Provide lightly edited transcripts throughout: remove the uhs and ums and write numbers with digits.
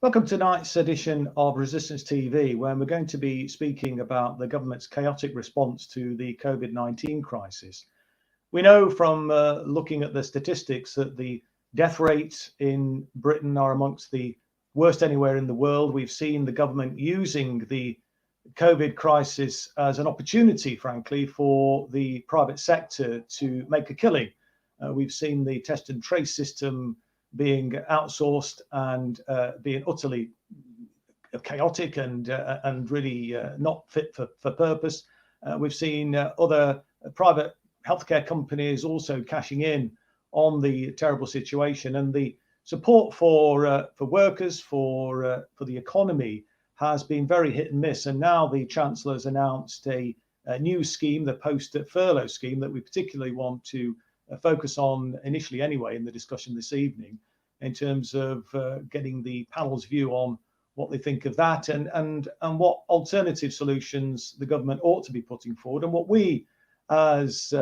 Welcome to tonight's edition of Resistance TV, where we're going to be speaking about the government's chaotic response to the COVID-19 crisis. We know from looking at the statistics that the death rates in Britain are amongst the worst anywhere in the world. We've seen the government using the COVID crisis as an opportunity, frankly, for the private sector to make a killing. We've seen the test and trace system being outsourced and being utterly chaotic and really not fit for purpose. We've seen other private healthcare companies also cashing in on the terrible situation, and the support for workers, for the economy, has been very hit and miss. And now the Chancellor's announced a new scheme, the post-furlough scheme, that we particularly want to focus on initially anyway in the discussion this evening, in terms of getting the panel's view on what they think of that and what alternative solutions the government ought to be putting forward, and what we as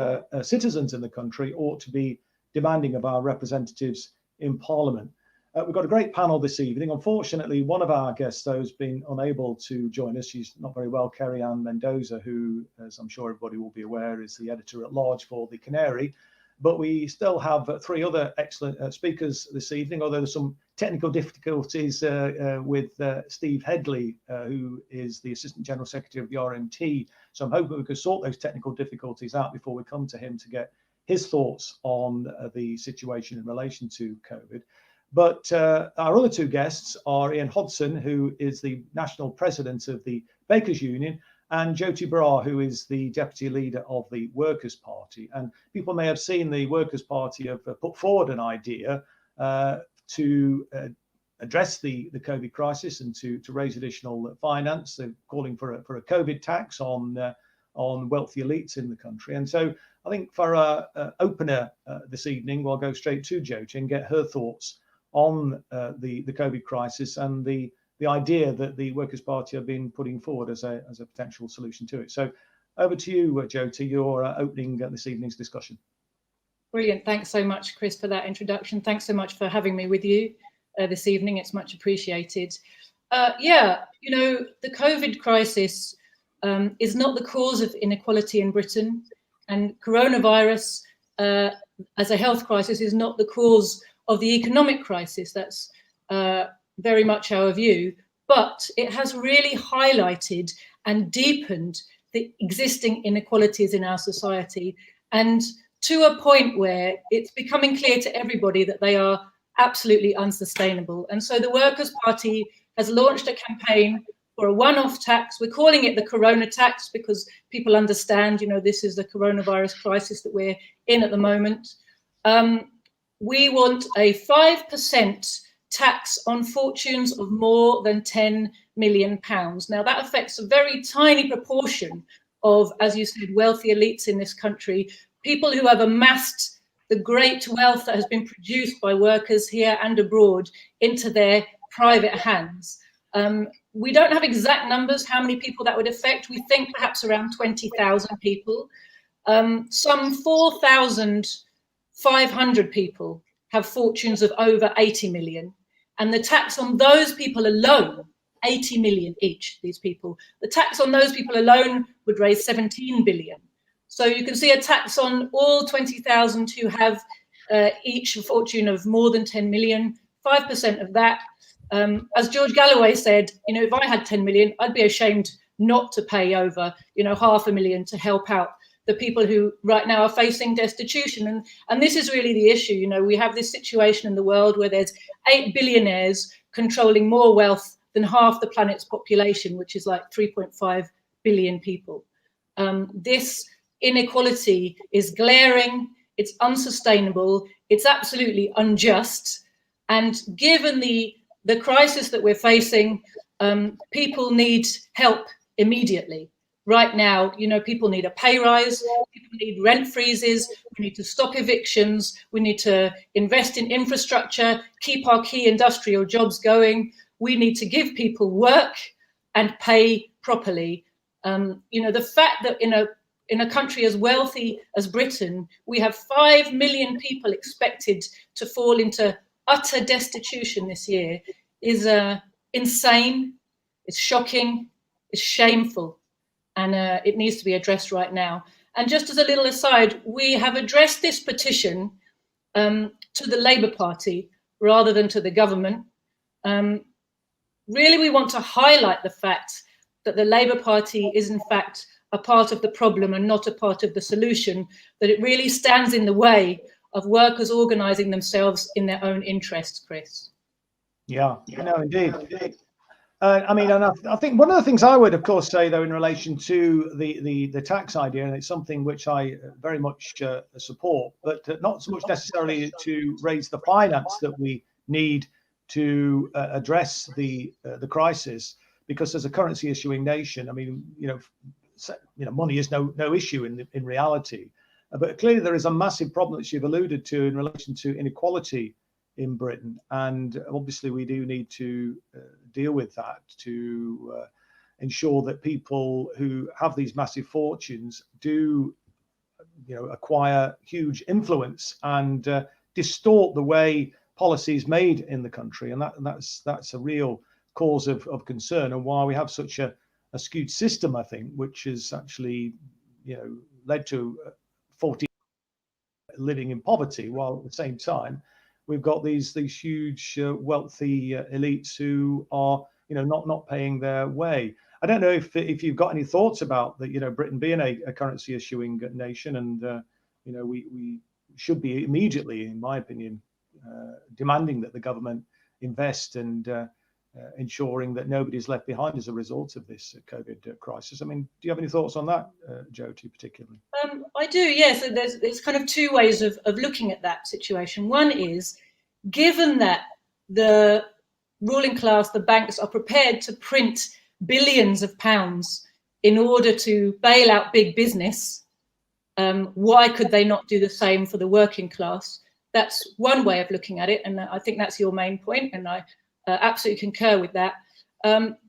citizens in the country ought to be demanding of our representatives in Parliament. We've got a great panel this evening. Unfortunately, one of our guests, though, has been unable to join us. She's not very well, Kerry-Ann Mendoza, who, as I'm sure everybody will be aware, is the editor-at-large for The Canary. But we still have three other excellent speakers this evening, although there's some technical difficulties with Steve Headley, who is the Assistant General Secretary of the RMT. So I'm hoping we can sort those technical difficulties out before we come to him to get his thoughts on the situation in relation to COVID. But our other two guests are Ian Hodson, who is the National President of the Bakers Union, and Jyoti Brar, who is the Deputy Leader of the Workers' Party. And people may have seen the Workers' Party have put forward an idea to address the COVID crisis and to raise additional finance. They're calling for a COVID tax on wealthy elites in the country. And so I think for our opener this evening, we'll go straight to Jyoti and get her thoughts on the COVID crisis and the idea that the Workers' Party have been putting forward as a potential solution to it. So over to you, Jyoti, your opening this evening's discussion. Brilliant. Thanks so much, Chris, for that introduction. Thanks so much for having me with you this evening. It's much appreciated. The COVID crisis is not the cause of inequality in Britain, and coronavirus as a health crisis is not the cause of the economic crisis. That's very much our view, but it has really highlighted and deepened the existing inequalities in our society, and to a point where it's becoming clear to everybody that they are absolutely unsustainable. And so the Workers' Party has launched a campaign for a one-off tax. We're calling it the Corona tax because people understand, this is the coronavirus crisis that we're in at the moment. We want a 5% tax on fortunes of more than £10 million. Now, that affects a very tiny proportion of, as you said, wealthy elites in this country, people who have amassed the great wealth that has been produced by workers here and abroad into their private hands. We don't have exact numbers, how many people that would affect. We think perhaps around 20,000 people. Some 4,500 people have fortunes of over 80 million. And the tax on those people alone, 80 million each, these people, the tax on those people alone would raise 17 billion. So you can see a tax on all 20,000 who have each a fortune of more than 10 million, 5% of that. As George Galloway said, if I had 10 million, I'd be ashamed not to pay over, $500,000 to help out the people who right now are facing destitution. And this is really the issue. We have this situation in the world where there's 8 billionaires controlling more wealth than half the planet's population, which is like 3.5 billion people. This inequality is glaring, it's unsustainable, it's absolutely unjust. And given the crisis that we're facing, people need help immediately. Right now, people need a pay rise, people need rent freezes, we need to stop evictions, we need to invest in infrastructure, keep our key industrial jobs going, we need to give people work and pay properly. The fact that in a country as wealthy as Britain, we have 5 million people expected to fall into utter destitution this year is insane, it's shocking, it's shameful, and it needs to be addressed right now. And just as a little aside, we have addressed this petition to the Labour Party rather than to the government. Really, we want to highlight the fact that the Labour Party is in fact a part of the problem and not a part of the solution, that it really stands in the way of workers organising themselves in their own interests, Chris. Yeah, no, indeed. I mean, and I think one of the things I would, of course, say, though, in relation to the tax idea, and it's something which I very much support, but not so much necessarily to raise the finance that we need to address the crisis, because as a currency issuing nation, I mean, money is no issue in reality, but clearly there is a massive problem that you've alluded to in relation to inequality in Britain, and obviously we do need to deal with that to ensure that people who have these massive fortunes do acquire huge influence and distort the way policy is made in the country, and that's a real cause of concern, and why we have such a skewed system, I think, which has actually led to 40 living in poverty, while at the same time we've got these huge wealthy elites who are not paying their way. I don't know if you've got any thoughts about that, Britain being a currency issuing nation, and we should be immediately, in my opinion, demanding that the government invest and ensuring that nobody's left behind as a result of this COVID crisis. I mean, do you have any thoughts on that, Jyoti, particularly? I do, yes. So there's kind of two ways of looking at that situation. One is, given that the ruling class, the banks, are prepared to print billions of pounds in order to bail out big business, why could they not do the same for the working class? That's one way of looking at it, and I think that's your main point, and I absolutely concur with that.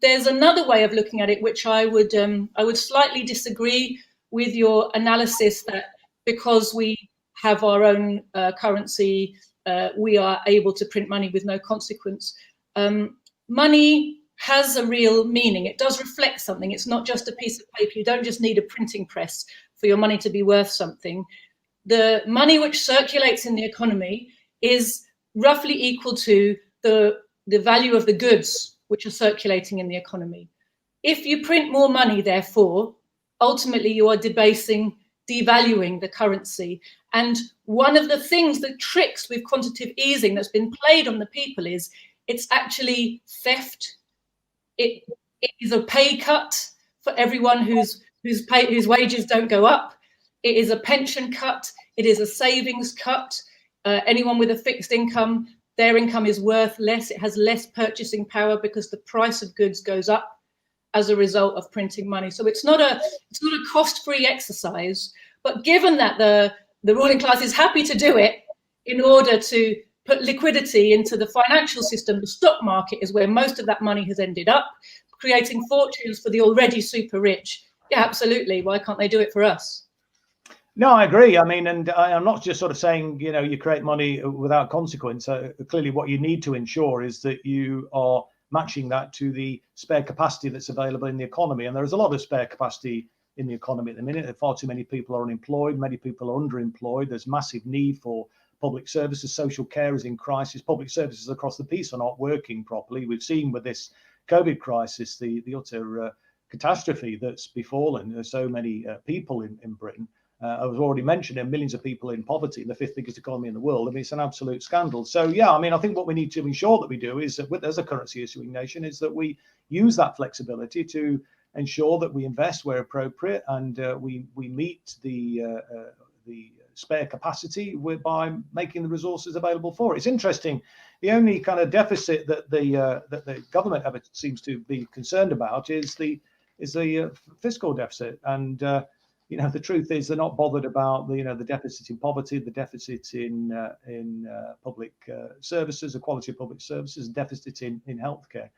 There's another way of looking at it, which I would slightly disagree with your analysis, that because we have our own currency, we are able to print money with no consequence. Money has a real meaning. It does reflect something. It's not just a piece of paper. You don't just need a printing press for your money to be worth something. The money which circulates in the economy is roughly equal to the value of the goods which are circulating in the economy. If you print more money, therefore, ultimately you are devaluing the currency. And one of the things, the tricks with quantitative easing that's been played on the people is it's actually theft. It is a pay cut for everyone whose wages don't go up. It is a pension cut. It is a savings cut. Anyone with a fixed income, their income is worth less. It has less purchasing power because the price of goods goes up as a result of printing money. So it's not a cost-free exercise. But given that the ruling class is happy to do it in order to put liquidity into the financial system, the stock market is where most of that money has ended up, creating fortunes for the already super rich. Yeah, absolutely. Why can't they do it for us? No, I agree. I mean, and I'm not just sort of saying, you create money without consequence. Clearly, what you need to ensure is that you are matching that to the spare capacity that's available in the economy. And there is a lot of spare capacity in the economy at the minute. Far too many people are unemployed. Many people are underemployed. There's massive need for public services. Social care is in crisis. Public services across the piece are not working properly. We've seen with this COVID crisis the utter catastrophe that's befallen so many people in Britain. I was already mentioning millions of people in poverty, the fifth biggest economy in the world. I mean, it's an absolute scandal. So, yeah, I mean, I think what we need to ensure that we do is that as a currency issuing nation is that we use that flexibility to ensure that we invest where appropriate, and we meet the spare capacity by making the resources available for it. It's interesting. The only kind of deficit that the government ever seems to be concerned about is the fiscal deficit, and the truth is they're not bothered about the deficit in poverty, the deficit in public services, the quality of public services, deficit in healthcare,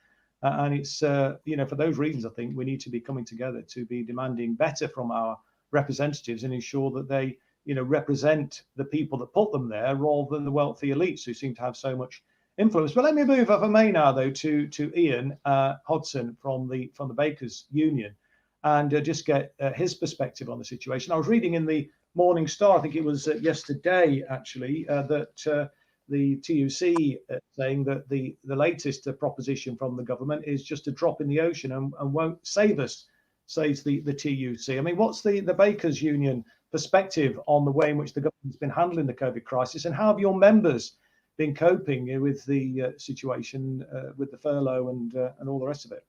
and it's for those reasons I think we need to be coming together to be demanding better from our representatives and ensure that they represent the people that put them there rather than the wealthy elites who seem to have so much influence. But let me move, if I may now, though, to Ian Hodson from the Bakers Union, and just get his perspective on the situation. I was reading in the Morning Star, I think it was yesterday actually, that the TUC saying that the latest proposition from the government is just a drop in the ocean and won't save us, says the TUC. I mean, what's the Bakers Union perspective on the way in which the government's been handling the COVID crisis, and how have your members been coping with the situation with the furlough and all the rest of it?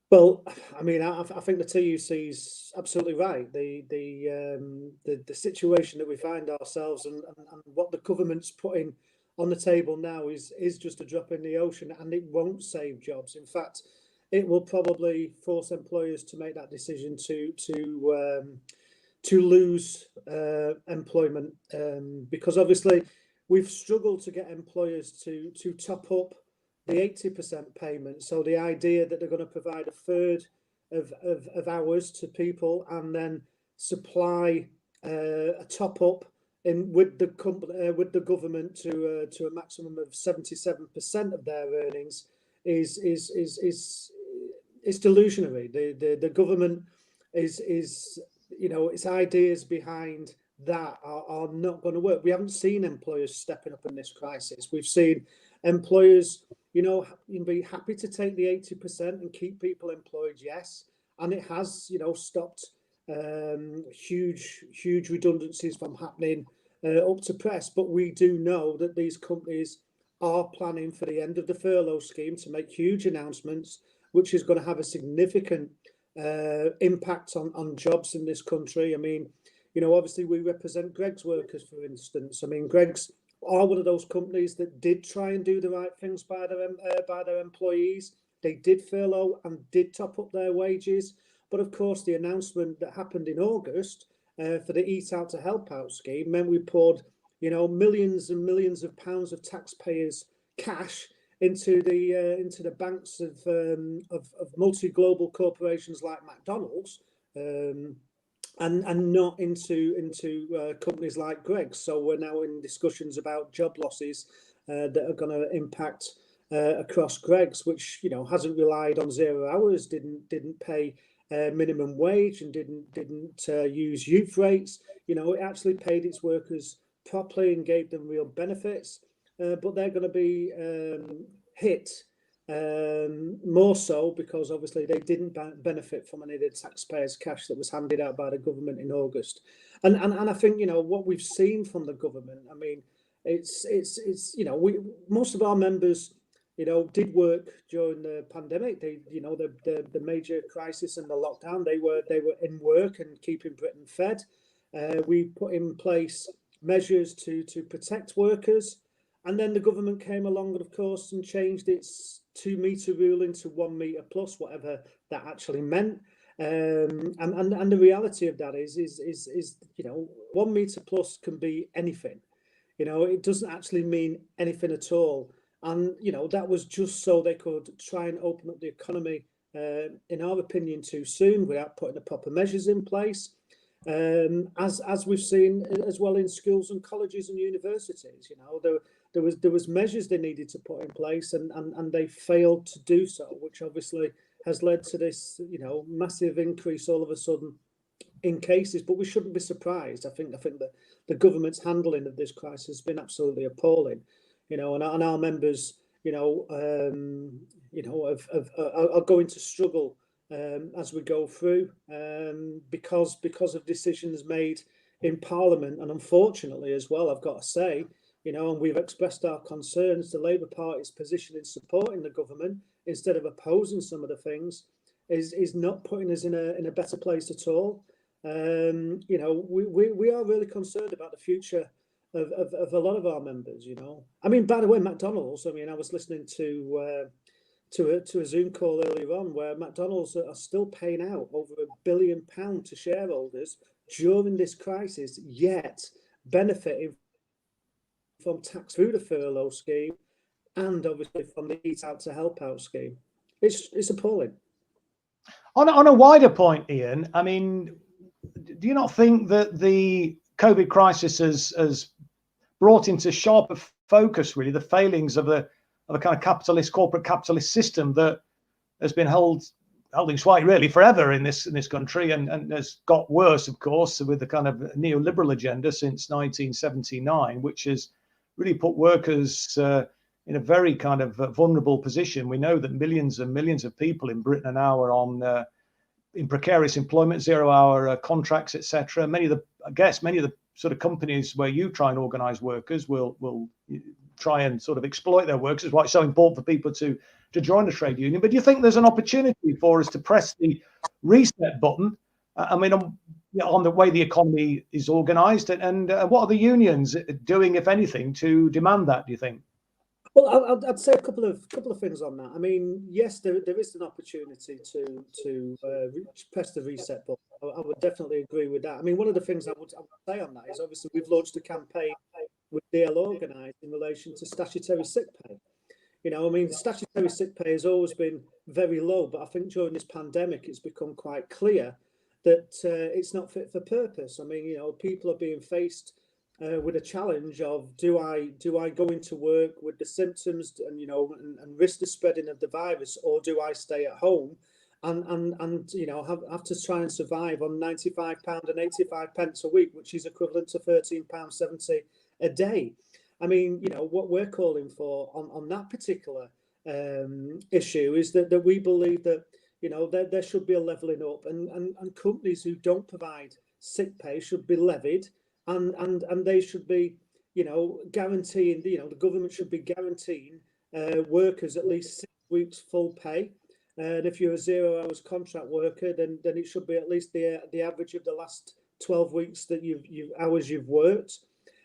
Well, I mean, I think the TUC is absolutely right. The situation that we find ourselves and what the government's putting on the table now is just a drop in the ocean, and it won't save jobs. In fact, it will probably force employers to make that decision to lose employment, because obviously we've struggled to get employers to top up the 80% payment. So the idea that they're going to provide a third of hours to people and then supply a top up with the government to a maximum of 77% of their earnings is delusionary. The government is its ideas behind that are not going to work. We haven't seen employers stepping up in this crisis. We've seen employers, be happy to take the 80% and keep people employed, yes, and it has, stopped huge redundancies from happening up to press. But we do know that these companies are planning for the end of the furlough scheme to make huge announcements, which is going to have a significant impact on jobs in this country. I mean, obviously we represent Greggs workers, for instance. I mean, Greggs are one of those companies that did try and do the right things by their employees. They did furlough and did top up their wages. But of course, the announcement that happened in August for the Eat Out to Help Out scheme meant we poured, millions and millions of pounds of taxpayers' cash into the banks of multi-global corporations like McDonald's, and not into companies like Greggs. So we're now in discussions about job losses that are going to impact across Greggs, which hasn't relied on 0 hours, didn't pay minimum wage, and didn't use youth rates. It actually paid its workers properly and gave them real benefits. But they're going to be hit more so because obviously they didn't benefit from any of the taxpayers' cash that was handed out by the government in August. And I think what we've seen from the government. I mean, it's most of our members did work during the pandemic. They the major crisis and the lockdown. They were in work and keeping Britain fed. We put in place measures to protect workers. And then the government came along, of course, and changed its 2 metre rule into 1 metre plus, whatever that actually meant. And the reality of that is 1 metre plus can be anything. It doesn't actually mean anything at all. And that was just so they could try and open up the economy, in our opinion, too soon without putting the proper measures in place. As we've seen as well in schools and colleges and universities, there was measures they needed to put in place, and they failed to do so, which obviously has led to this massive increase all of a sudden in cases. But we shouldn't be surprised. I think that the government's handling of this crisis has been absolutely appalling. And our members are going to struggle as we go through, because of decisions made in Parliament, and unfortunately as well, I've got to say, and we've expressed our concerns. The Labour Party's position in supporting the government instead of opposing some of the things is not putting us in a better place at all. We are really concerned about the future of a lot of our members. I mean, by the way, McDonald's. I mean, I was listening to a Zoom call earlier on where McDonald's are still paying out over £1 billion to shareholders during this crisis, yet benefiting from tax through the furlough scheme and obviously from the Eat Out to Help Out scheme. It's appalling. On a wider point, Ian, I mean, do you not think that the COVID crisis has brought into sharper focus, really, the failings of a kind of corporate capitalist system that has been holding sway really forever in this country, and has got worse, of course, with the kind of neoliberal agenda since 1979, which has really put workers in a very kind of vulnerable position. We know that millions and millions of people in Britain are now on in precarious employment, 0-hour contracts, etc. Many of the sort of companies where you try and organise workers will try and sort of exploit their workers. It's why it's so important for people to join a trade union. But do you think there's an opportunity for us to press the reset button? I mean, on the way the economy is organised, and what are the unions doing, if anything, to demand that? Do you think? Well, I'd say a couple of things on that. I mean, yes, there is an opportunity to press the reset button. I would definitely agree with that. I mean, one of the things I would say on that is obviously we've launched a campaign with DL Organised in relation to statutory sick pay. You know, I mean, the statutory sick pay has always been very low, but I think during this pandemic, it's become quite clear that it's not fit for purpose. I mean, you know, people are being faced with a challenge of do I go into work with the symptoms and and risk the spreading of the virus, or do I stay at home and have to try and survive on £95 and 85 pence a week, which is equivalent to £13.70 a day. I mean, you know, what we're calling for on that particular issue is that we believe that, you know, there should be a levelling up, and companies who don't provide sick pay should be levied, and they should be, you know, guaranteeing, you know, the government should be guaranteeing workers at least 6 weeks full pay. And if you're a 0 hours contract worker, then it should be at least the average of the last 12 weeks that you've worked.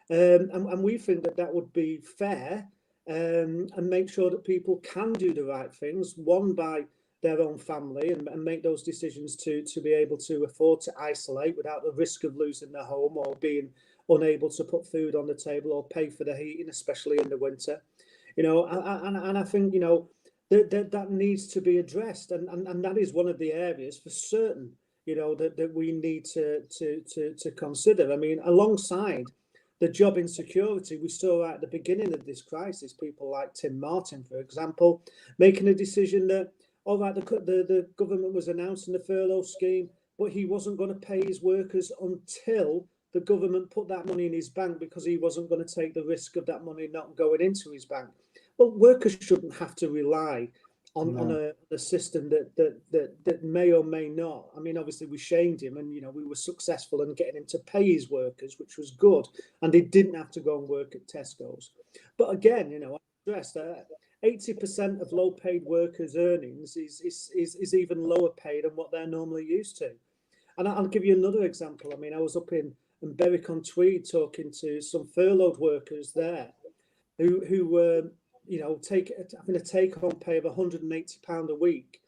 And we think that would be fair, and make sure that people can do the right things, one, by their own family, and make those decisions to be able to afford to isolate without the risk of losing their home or being unable to put food on the table or pay for the heating, especially in the winter. You know, and I think, you know, that needs to be addressed, and that is one of the areas for certain, you know, that we need to consider. I mean, alongside the job insecurity we saw at the beginning of this crisis, people like Tim Martin, for example, making a decision that, all right, the government was announcing the furlough scheme, but he wasn't going to pay his workers until the government put that money in his bank, because he wasn't going to take the risk of that money not going into his bank. Well, workers shouldn't have to rely on a system that may or may not. I mean, obviously we shamed him, and, you know, we were successful in getting him to pay his workers, which was good, and they didn't have to go and work at Tesco's. But again, you know, I stress that 80% of low-paid workers' earnings is even lower paid than what they're normally used to. And I'll give you another example. I mean, I was up in Berwick-on-Tweed talking to some furloughed workers there who were, you know, having a take-home pay of £180 a week,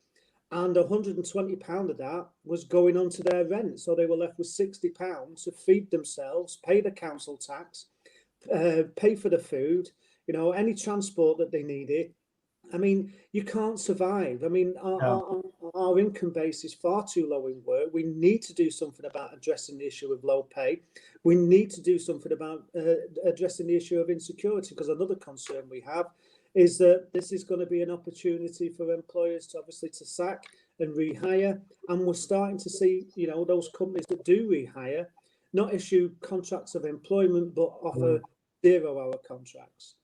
and £120 of that was going on to their rent. So they were left with £60 to feed themselves, pay the council tax, pay for the food, you know, any transport that they needed. I mean, you can't survive. I mean, our income base is far too low in work. We need to do something about addressing the issue of low pay. We need to do something about addressing the issue of insecurity, because another concern we have is that this is going to be an opportunity for employers to obviously to sack and rehire. And we're starting to see, you know, those companies that do rehire not issue contracts of employment, but offer 0-hour contracts.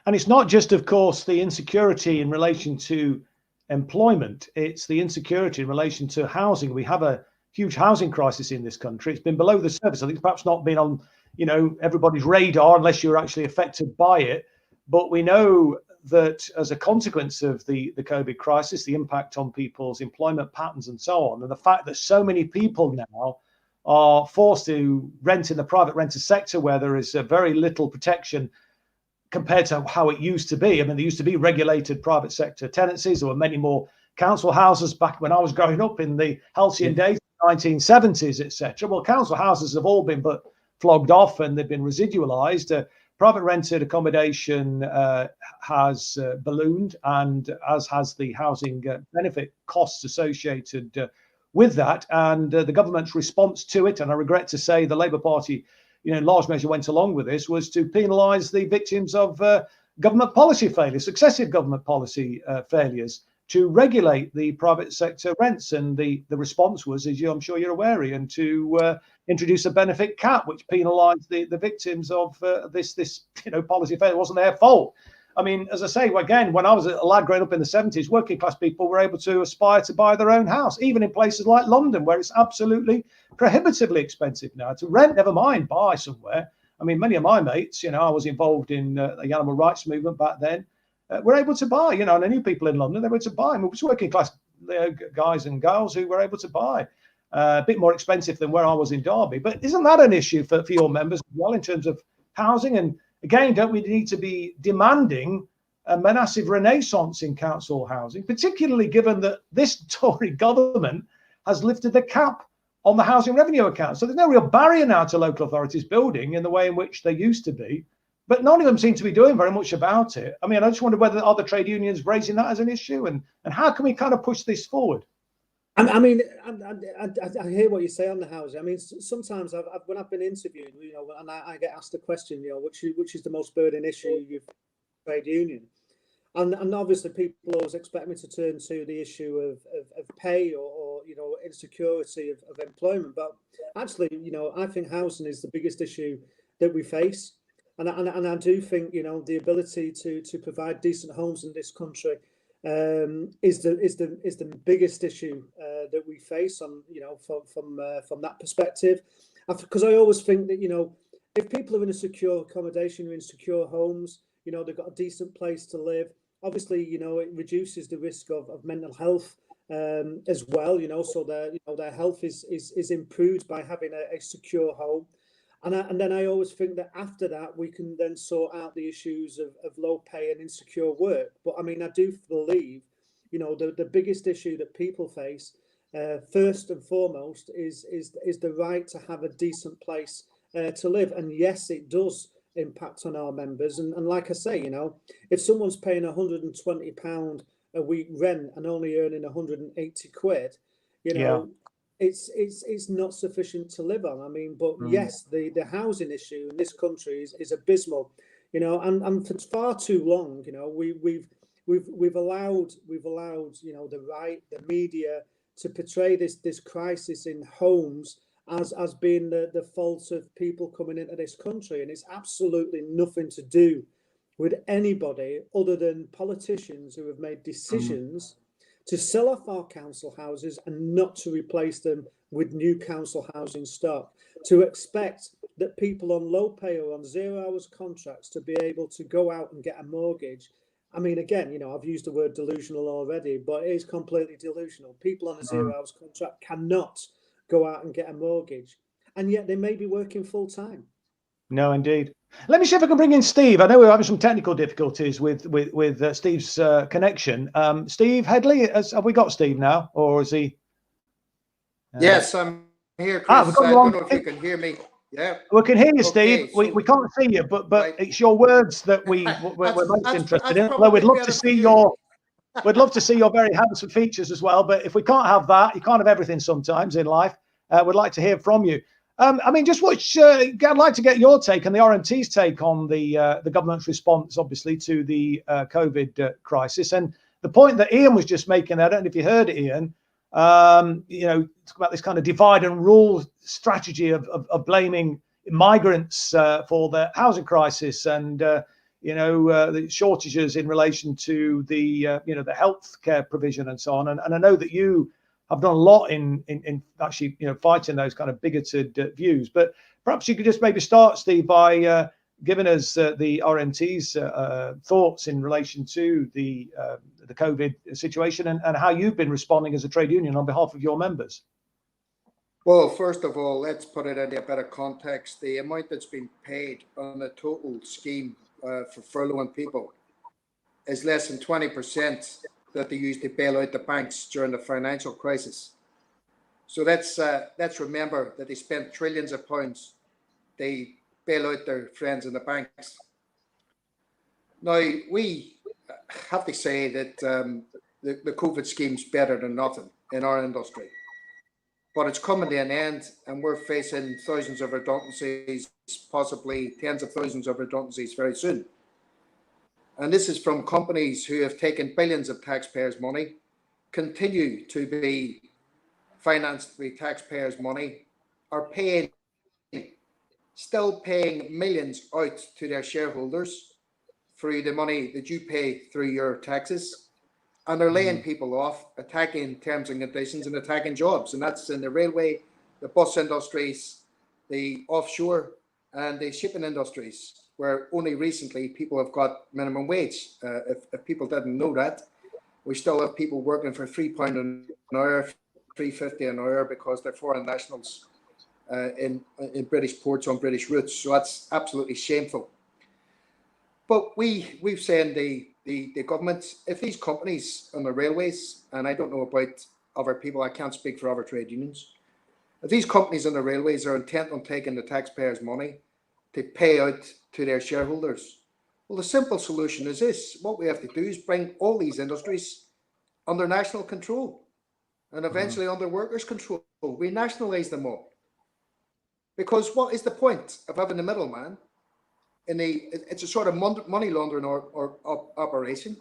And it's not just, of course, the insecurity in relation to employment. It's the insecurity in relation to housing. We have a huge housing crisis in this country. It's been below the surface. I think it's perhaps not been on, you know, everybody's radar unless you're actually affected by it. But we know that as a consequence of the COVID crisis, the impact on people's employment patterns and so on, and the fact that so many people now are forced to rent in the private rented sector, where there is very little protection compared to how it used to be. I mean, there used to be regulated private sector tenancies. There were many more council houses back when I was growing up in the halcyon days, 1970s, etc. Well, council houses have all been flogged off, and they've been residualised. Private rented accommodation has ballooned, and as has the housing benefit costs associated with that. And the government's response to it, and I regret to say the Labour Party in large measure went along with this, was to penalise the victims of government policy failures, successive government policy failures to regulate the private sector rents. And the response was, as I'm sure you're aware, Ian, to introduce a benefit cap, which penalised the victims of this policy failure. It wasn't their fault. I mean, as I say, again, when I was a lad growing up in the 70s, working class people were able to aspire to buy their own house, even in places like London, where it's absolutely prohibitively expensive now to rent, never mind buy somewhere. I mean, many of my mates, I was involved in the animal rights movement back then, were able to buy, and I knew people in London, they were able to buy. And it was working class guys and girls who were able to buy. A bit more expensive than where I was in Derby. But isn't that an issue for your members as well in terms of housing? And again, don't we need to be demanding a massive renaissance in council housing, particularly given that this Tory government has lifted the cap on the housing revenue account? So there's no real barrier now to local authorities building in the way in which they used to be. But none of them seem to be doing very much about it. I mean, I just wonder whether other trade unions raising that as an issue, and how can we kind of push this forward? I mean, I hear what you say on the housing. I mean, sometimes when I've been interviewed, and I get asked the question, which is the most burning issue you've trade union, and obviously people always expect me to turn to the issue of pay or insecurity of employment. But actually, I think housing is the biggest issue that we face, and I do think the ability to provide decent homes in this country is the biggest issue that we face from that perspective, because I always think that if people are in a secure accommodation or in secure homes, they've got a decent place to live. Obviously, it reduces the risk of mental health as well. So their health is improved by having a secure home. And then I always think that after that, we can then sort out the issues of low pay and insecure work. But I mean, I do believe, the biggest issue that people face, first and foremost, is the right to have a decent place to live. And yes, it does impact on our members. And like I say, if someone's paying £120 a week rent and only earning 180 quid, it's not sufficient to live on. I mean, but yes, the housing issue in this country is abysmal, and for far too long, we've allowed the media to portray this crisis in homes as being the fault of people coming into this country, and it's absolutely nothing to do with anybody other than politicians who have made decisions to sell off our council houses and not to replace them with new council housing stock, to expect that people on low pay or on 0 hours contracts to be able to go out and get a mortgage. I mean, again, I've used the word delusional already, but it is completely delusional. People on a 0 hours contract cannot go out and get a mortgage, and yet they may be working full time. No, indeed. Let me see if I can bring in Steve. I know we're having some technical difficulties with Steve's connection. Steve Headley, have we got Steve now, or is he? Yes, I'm here, Chris. I don't know if you can hear me. Yeah, we can hear you, Steve. So we can't see you, but right. It's your words that we're most interested in. Although we'd love to see we'd love to see your very handsome features as well. But if we can't have that, you can't have everything sometimes in life. We'd like to hear from you. I mean, just I'd like to get your take and the RMT's take on the government's response, obviously, to the COVID crisis. And the point that Ian was just making, I don't know if you heard it, Ian, talk about this kind of divide and rule strategy of blaming migrants for the housing crisis and, the shortages in relation to the healthcare provision and so on. And I know that you have done a lot in actually, fighting those kind of bigoted views. But perhaps you could just maybe start, Steve, by giving us the RMT's thoughts in relation to the COVID situation and how you've been responding as a trade union on behalf of your members. Well, first of all, let's put it in a bit of context. The amount that's been paid on the total scheme for furloughing people is less than 20% that they used to bail out the banks during the financial crisis. So let's remember that they spent trillions of pounds. They bail out their friends in the banks. Now, we have to say that the COVID scheme's better than nothing in our industry. but it's coming to an end, and we're facing thousands of redundancies, possibly tens of thousands of redundancies very soon. And this is from companies who have taken billions of taxpayers' money, continue to be financed with taxpayers' money, are still paying millions out to their shareholders through the money that you pay through your taxes, and they're laying people off, attacking terms and conditions and attacking jobs. And that's in the railway, the bus industries, the offshore, and the shipping industries, where only recently people have got minimum wage. If people didn't know that, we still have people working for £3 an hour, £3.50 an hour, because they're foreign nationals in British ports on British routes. So that's absolutely shameful. But we've said the government, if these companies on the railways, and I don't know about other people, I can't speak for other trade unions, if these companies on the railways are intent on taking the taxpayers' money to pay out to their shareholders, well, the simple solution is this. What we have to do is bring all these industries under national control, and eventually under workers' control. We nationalise them all. Because what is the point of having a middleman? It's a sort of money laundering or operation.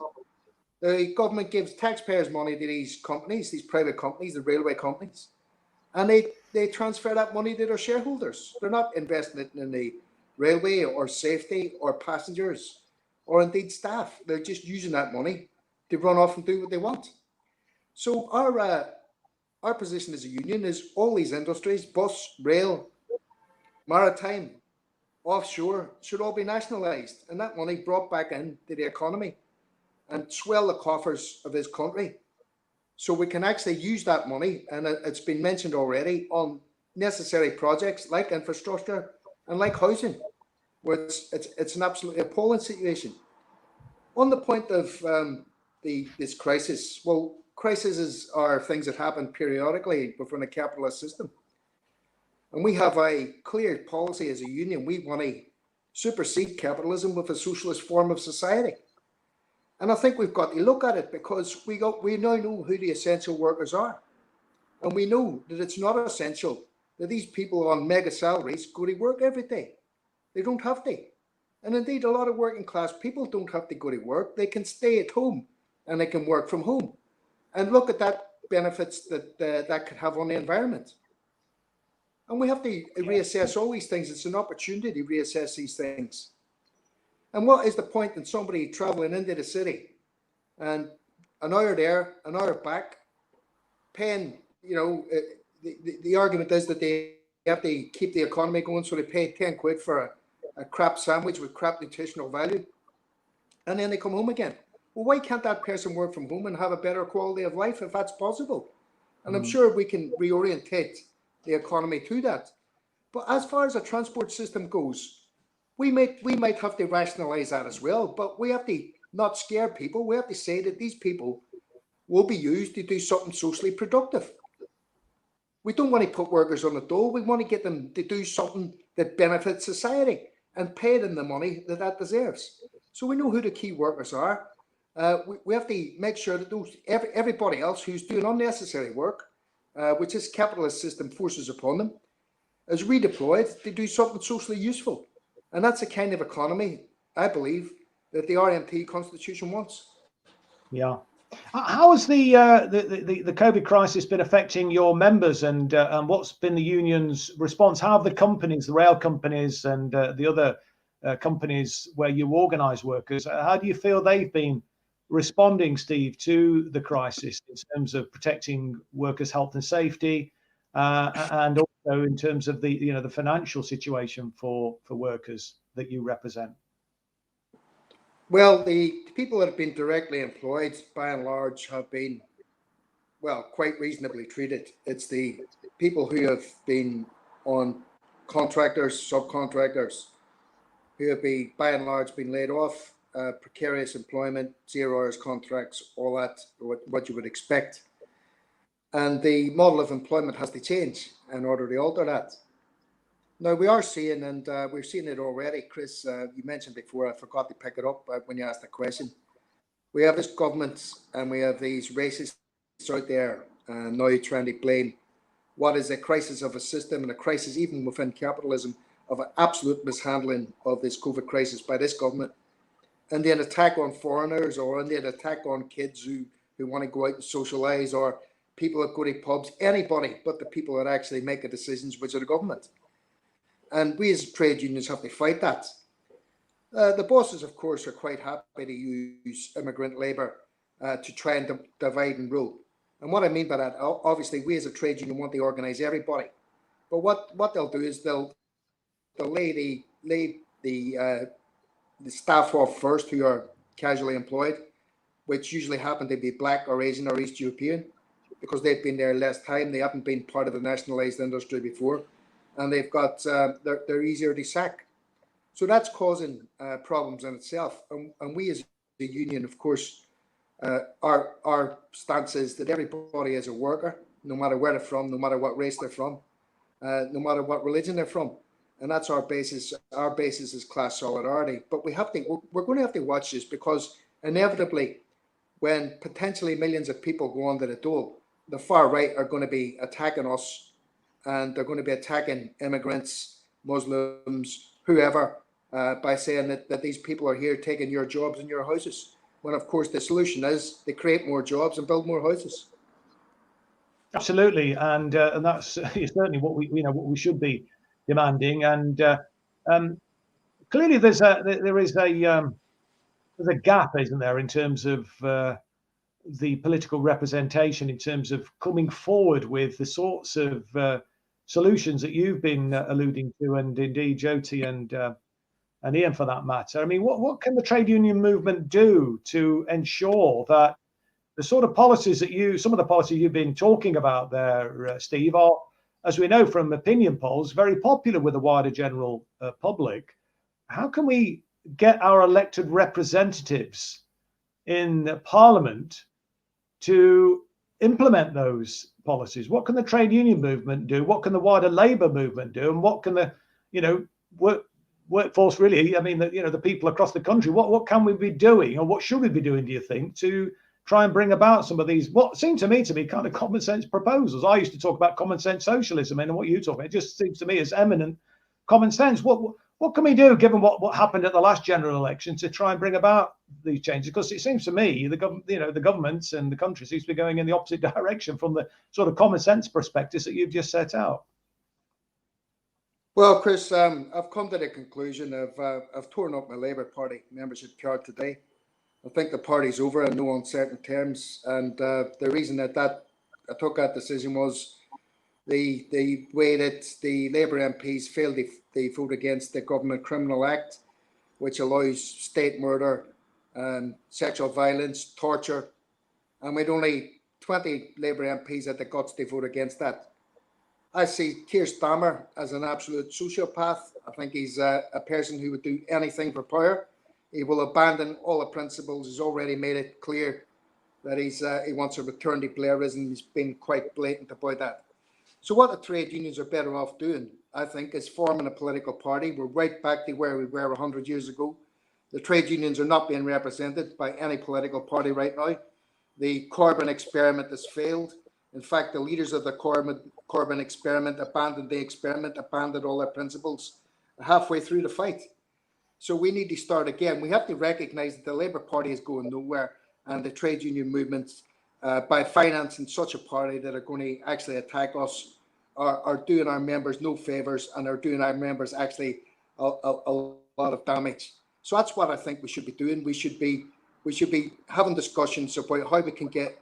The government gives taxpayers' money to these companies, these private companies, the railway companies, and they transfer that money to their shareholders. They're not investing it in the railway or safety or passengers or indeed staff. They're just using that money to run off and do what they want. So our position as a union is all these industries, bus, rail, maritime, offshore, should all be nationalised, and that money brought back into the economy and swell the coffers of this country, so we can actually use that money, and it's been mentioned already, on necessary projects like infrastructure and like housing, where it's an absolutely appalling situation. On the point of this crisis, well, crises are things that happen periodically within a capitalist system. And we have a clear policy as a union. We want to supersede capitalism with a socialist form of society. And I think we've got to look at it, because we now know who the essential workers are. And we know that it's not essential that these people on mega salaries go to work every day. They don't have to. And indeed, a lot of working class people don't have to go to work. They can stay at home and they can work from home. And look at that benefits that that could have on the environment. And we have to reassess all these things. It's an opportunity to reassess these things. And what is the point in somebody travelling into the city and an hour there, an hour back, paying, the argument is that they have to keep the economy going, so they pay 10 quid for a crap sandwich with crap nutritional value, and then they come home again. Well, why can't that person work from home and have a better quality of life if that's possible? And I'm sure we can reorientate the economy to that. But as far as a transport system goes, we might have to rationalise that as well, but we have to not scare people. We have to say that these people will be used to do something socially productive. We don't want to put workers on the dole. We want to get them to do something that benefits society and pay them the money that deserves. So we know who the key workers are. We have to make sure that everybody else who's doing unnecessary work, which this capitalist system forces upon them, is redeployed to do something socially useful. And that's the kind of economy, I believe, that the RMT Constitution wants. Yeah. How has the COVID crisis been affecting your members, and what's been the union's response? How have the companies, the rail companies and the other companies where you organise workers, how do you feel they've been responding, Steve, to the crisis in terms of protecting workers' health and safety, and also in terms of the financial situation for workers that you represent? Well, the people that have been directly employed, by and large, have been, well, quite reasonably treated. It's the people who have been on contractors, subcontractors, who have been, by and large, been laid off, precarious employment, 0 hours contracts, all that, what you would expect. And the model of employment has to change in order to alter that. Now, we are seeing, and we've seen it already, Chris, you mentioned before, I forgot to pick it up when you asked the question. We have this government and we have these racists out there now trying to blame what is a crisis of a system and a crisis even within capitalism of an absolute mishandling of this COVID crisis by this government, and then attack on foreigners, or and then attack on kids who want to go out and socialise, or people that go to pubs, anybody but the people that actually make the decisions, which are the government. And we as trade unions have to fight that. The bosses, of course, are quite happy to use immigrant labour to try and divide and rule. And what I mean by that, obviously, we as a trade union want to organise everybody. But what they'll do is they'll lay the staff off first who are casually employed, which usually happen to be black or Asian or East European, because they've been there less time. They haven't been part of the nationalised industry before, and they've got they're easier to sack. So that's causing problems in itself. And we as a union, of course, our stance is that everybody is a worker, no matter where they're from, no matter what race they're from, no matter what religion they're from. And that's our basis. Our basis is class solidarity. But we're going to have to watch this, because inevitably, when potentially millions of people go under the dole, the far right are going to be attacking us, and they're going to be attacking immigrants, Muslims, whoever, by saying that these people are here taking your jobs and your houses. When, of course, the solution is they create more jobs and build more houses. Absolutely, and that's certainly what we should be demanding. And clearly, there is a gap, isn't there, in terms of the political representation, in terms of coming forward with the sorts of solutions that you've been alluding to, and indeed Jyoti and Ian, for that matter. I mean, what can the trade union movement do to ensure that the sort of policies that some of the policies you've been talking about there, Steve, are, as we know from opinion polls, very popular with the wider general public? How can we get our elected representatives in Parliament to implement those policies? What can the trade union movement do? What can the wider Labour movement do? And what can the, workforce really? I mean, the people across the country. What can we be doing, or what should we be doing? Do you think, to try and bring about some of these, what seem to me to be kind of common sense proposals? I used to talk about common sense socialism, and what you talk about, it just seems to me as eminent common sense. What can we do, given what happened at the last general election, to try and bring about these changes? Because it seems to me the governments and the country seems to be going in the opposite direction from the sort of common sense perspectives that you've just set out. Well, Chris, I've come to the conclusion I've torn up my Labour Party membership card today. I think the party's over in no uncertain terms, and the reason that I took that decision was the way that the Labour MPs failed to vote against the Government Criminal Act, which allows state murder, sexual violence, torture, and with only 20 Labour MPs had the guts to vote against that. I see Keir Starmer as an absolute sociopath. I think he's a person who would do anything for power. He will abandon all the principles. He's already made it clear that he wants a return to Blairism. He's been quite blatant about that. So what the trade unions are better off doing, I think, is forming a political party. We're right back to where we were 100 years ago. The trade unions are not being represented by any political party right now. The Corbyn experiment has failed. In fact, the leaders of the Corbyn experiment abandoned all their principles halfway through the fight. So we need to start again. We have to recognise that the Labour Party is going nowhere, and the trade union movements, by financing such a party that are going to actually attack us, are doing our members no favours, and are doing our members actually a lot of damage. So that's what I think we should be doing. We should be having discussions about how we can get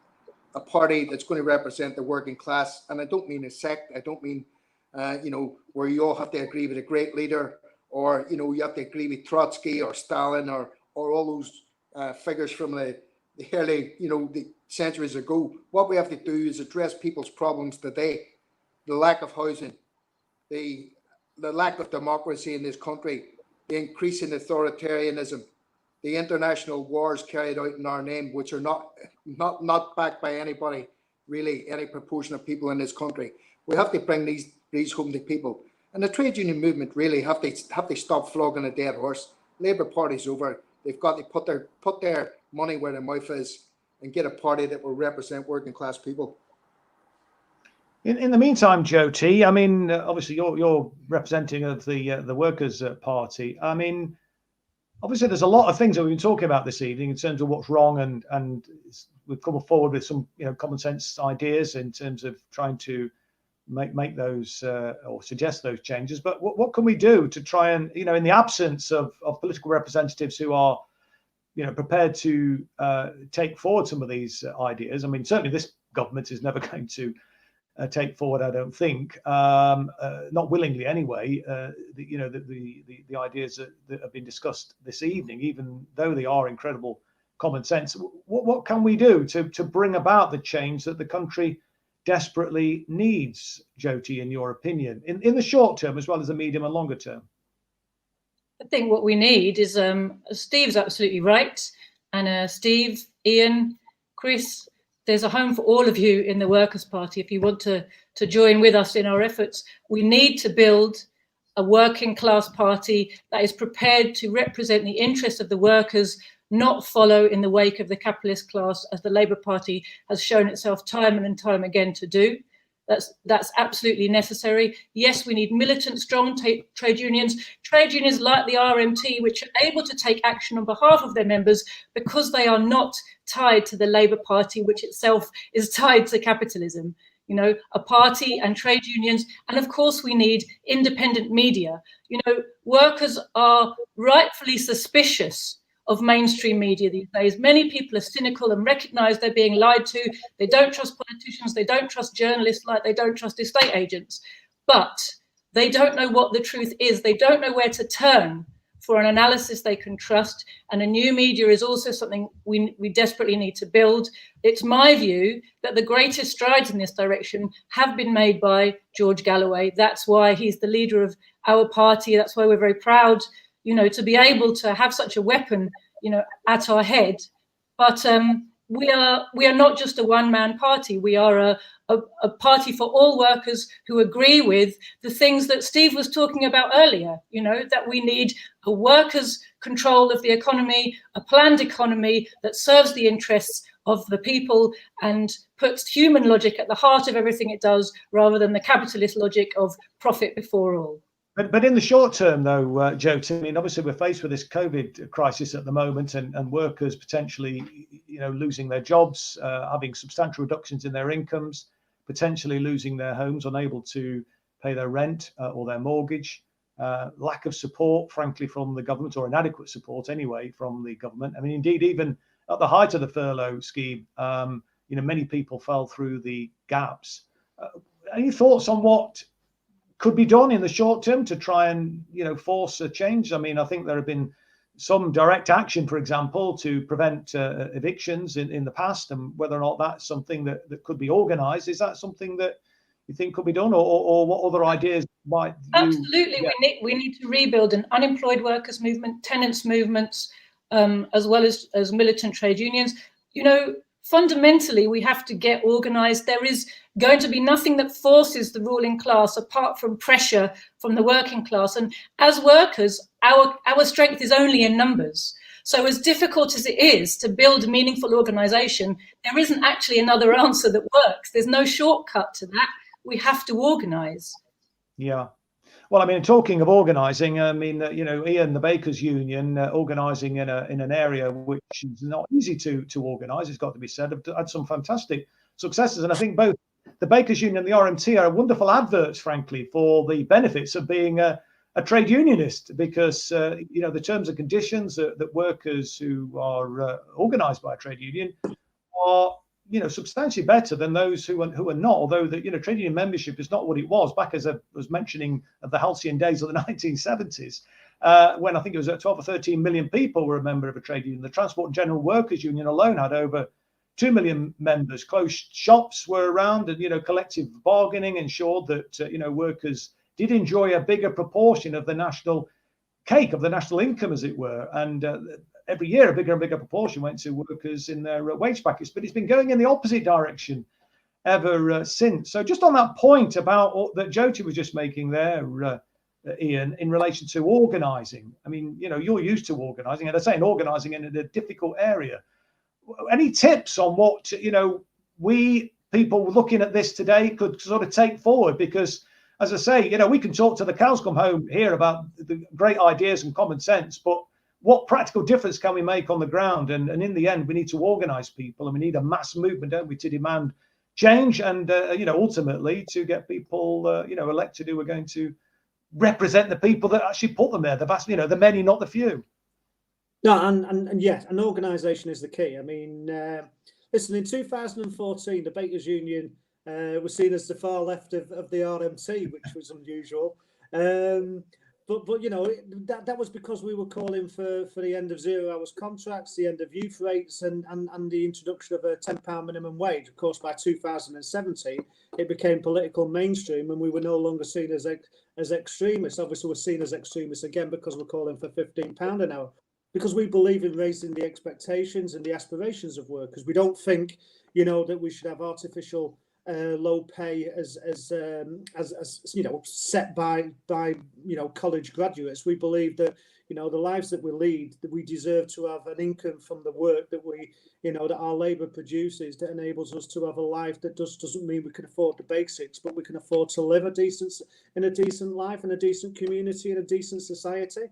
a party that's going to represent the working class. And I don't mean a sect. I don't mean, where you all have to agree with a great leader, or, you have to agree with Trotsky or Stalin or all those figures from the early, the centuries ago. What we have to do is address people's problems today. The lack of housing, the lack of democracy in this country, the increasing authoritarianism, the international wars carried out in our name, which are not backed by anybody, really, any proportion of people in this country. We have to bring these home to people. And the trade union movement really have to stop flogging a dead horse. Labour Party's over. They've got to put their money where their mouth is and get a party that will represent working class people. In the meantime, Jyoti, I mean, obviously you're representing of the Workers' Party. I mean, obviously there's a lot of things that we've been talking about this evening in terms of what's wrong, and we've come forward with some common sense ideas in terms of trying to make those or suggest those changes. But what can we do to try and, in the absence of political representatives who are prepared to take forward some of these ideas? I mean, certainly this government is never going to take forward, I don't think, not willingly anyway, the ideas that have been discussed this evening, even though they are incredible common sense. What can we do to bring about the change that the country desperately needs, Jyoti, in your opinion, in the short term as well as the medium and longer term? I think what we need is, Steve's absolutely right, and Steve, Ian, Chris, there's a home for all of you in the Workers' Party if you want to join with us in our efforts. We need to build a working class party that is prepared to represent the interests of the workers, not follow in the wake of the capitalist class, as the Labour Party has shown itself time and time again to do. That's absolutely necessary. Yes, we need militant, strong trade unions like the RMT, which are able to take action on behalf of their members because they are not tied to the Labour Party, which itself is tied to capitalism. A party and trade unions. And of course, we need independent media. Workers are rightfully suspicious of mainstream media these days. Many people are cynical and recognize they're being lied to. They don't trust politicians. They don't trust journalists like they don't trust estate agents. But they don't know what the truth is. They don't know where to turn for an analysis they can trust. And a new media is also something we desperately need to build. It's my view that the greatest strides in this direction have been made by George Galloway. That's why he's the leader of our party. That's why we're very proud to be able to have such a weapon, at our head. But we are not just a one-man party. We are a party for all workers who agree with the things that Steve was talking about earlier, that we need a workers' control of the economy, a planned economy that serves the interests of the people and puts human logic at the heart of everything it does, rather than the capitalist logic of profit before all. But in the short term, though, Jyoti, I mean, obviously we're faced with this COVID crisis at the moment, and workers potentially, losing their jobs, having substantial reductions in their incomes, potentially losing their homes, unable to pay their rent or their mortgage, lack of support, frankly, from the government, or inadequate support anyway from the government. I mean, indeed, even at the height of the furlough scheme, many people fell through the gaps. Any thoughts on what could be done in the short term to try and force a change? I mean, I think there have been some direct action, for example, to prevent evictions in the past, and whether or not that's something that could be organized. Is that something that you think could be done, or what other ideas might you? Absolutely. Yeah. We need to rebuild an unemployed workers movement, tenants movements, as well as militant trade unions. Fundamentally, we have to get organized. There is going to be nothing that forces the ruling class apart from pressure from the working class. And as workers, our strength is only in numbers. So as difficult as it is to build a meaningful organization, there isn't actually another answer that works. There's no shortcut to that. We have to organize. Yeah. Well, I mean, talking of organising, I mean, Ian, the Bakers Union, organising in an area which is not easy to organise, it's got to be said, have had some fantastic successes. And I think both the Bakers Union and the RMT are wonderful adverts, frankly, for the benefits of being a trade unionist, because, the terms and conditions that workers who are organised by a trade union are substantially better than those who are not. Although the trade union membership is not what it was back, as I was mentioning, of the halcyon days of the 1970s, when I think it was 12 or 13 million people were a member of a trade union. The Transport and General Workers Union alone had over 2 million members. Closed shops were around, and collective bargaining ensured that workers did enjoy a bigger proportion of the national cake, of the national income, as it were, and every year a bigger and bigger proportion went to workers in their wage packets. But it's been going in the opposite direction ever since. So just on that point about that Jyoti was just making there, Ian, in relation to organising, I mean, you're used to organising, and I'm saying organising in a difficult area. Any tips on what we people looking at this today could sort of take forward? Because, as I say, we can talk to the cows come home here about the great ideas and common sense, but what practical difference can we make on the ground? And in the end, we need to organize people, and we need a mass movement, don't we, to demand change and, ultimately to get people, elected who are going to represent the people that actually put them there, the vast, the many, not the few. No, and yes, an organisation is the key. I mean, listen, in 2014, the Bakers Union was seen as the far left of the RMT, which was unusual. But that was because we were calling for the end of 0 hours contracts, the end of youth rates, and the introduction of a £10 minimum wage. Of course, by 2017, it became political mainstream, and we were no longer seen as extremists. Obviously, we're seen as extremists again because we're calling for £15 an hour. Because we believe in raising the expectations and the aspirations of workers. We don't think, that we should have artificial low pay as set by college graduates. We believe that the lives that we lead, that we deserve to have an income from the work that that our labour produces, that enables us to have a life that doesn't mean we can afford the basics, but we can afford to live in a decent life, in a decent community, in a decent society.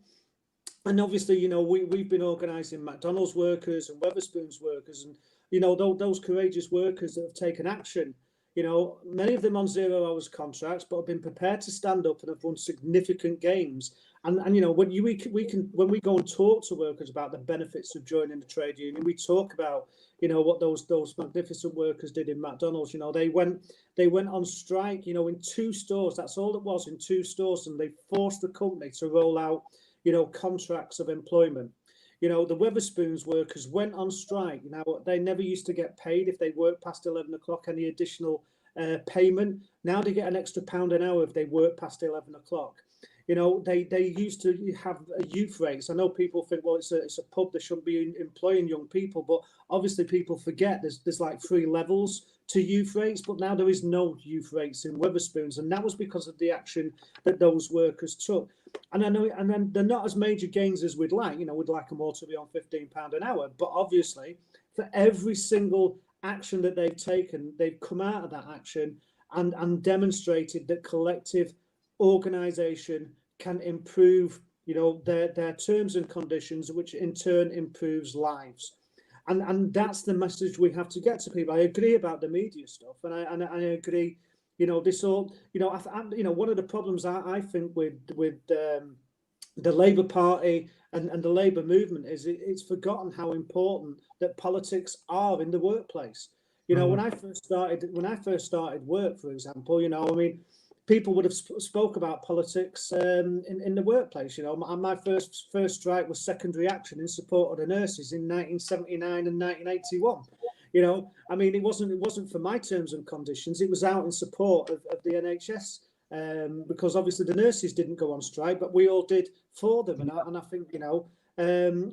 And obviously, we've been organising McDonald's workers and Wetherspoons workers, and those courageous workers that have taken action. Many of them on 0 hours contracts, but have been prepared to stand up and have won significant gains. And when we go and talk to workers about the benefits of joining the trade union, we talk about what those magnificent workers did in McDonald's. They went on strike. In 2 stores. That's all it was, in 2 stores, and they forced the company to roll out contracts of employment. The Wetherspoons workers went on strike. Now, they never used to get paid if they worked past 11 o'clock, any additional payment. Now they get an extra £1 an hour if they work past 11 o'clock. They used to have youth rates. I know people think, well, it's a pub, they shouldn't be employing young people, but obviously people forget there's like 3 levels to youth rates, but now there is no youth rates in Wetherspoons, and that was because of the action that those workers took. And I know, and then they're not as major gains as we'd like. We'd like them all to be on £15 an hour, but obviously for every single action that they've taken, they've come out of that action and demonstrated that collective organisation can improve, their terms and conditions, which in turn improves lives. And that's the message we have to get to people. I agree about the media stuff, and I agree. This all. One of the problems I think with the Labour Party and the Labour movement is it's forgotten how important that politics are in the workplace. When I first started work, for example, people would have spoke about politics in the workplace. My first strike was secondary action in support of the nurses in 1979 and 1981. It wasn't for my terms and conditions. It was out in support of the NHS, because obviously the nurses didn't go on strike, but we all did for them. And I think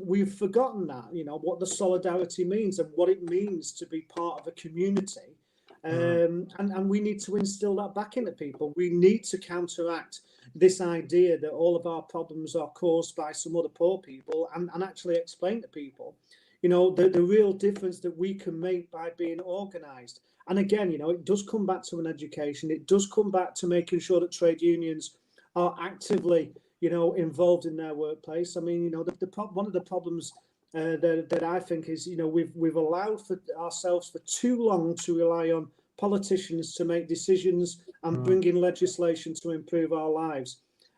we've forgotten that. What the solidarity means and what it means to be part of a community. And we need to instill that back into people. We need to counteract this idea that all of our problems are caused by some other poor people, and actually explain to people, the real difference that we can make by being organised. And again, it does come back to an education. It does come back to making sure that trade unions are actively, involved in their workplace. One of the problems that I think is, we've allowed for ourselves for too long to rely on politicians to make decisions and bring in legislation to improve our lives.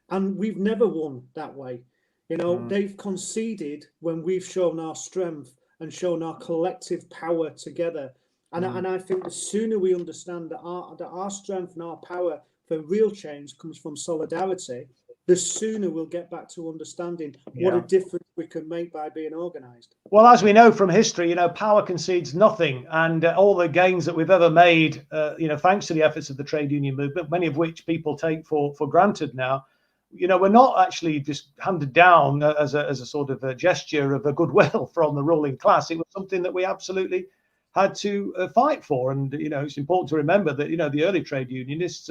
And we've never won that way. They've conceded when we've shown our strength and shown our collective power together. And I think the sooner we understand that our strength and our power for real change comes from solidarity, the sooner we'll get back to understanding what a difference we can make by being organised. Well, as we know from history, power concedes nothing, and all the gains that we've ever made, thanks to the efforts of the trade union movement, many of which people take for granted now, we're not actually just handed down as a sort of a gesture of a goodwill from the ruling class. It was something that we absolutely had to fight for, and it's important to remember that the early trade unionists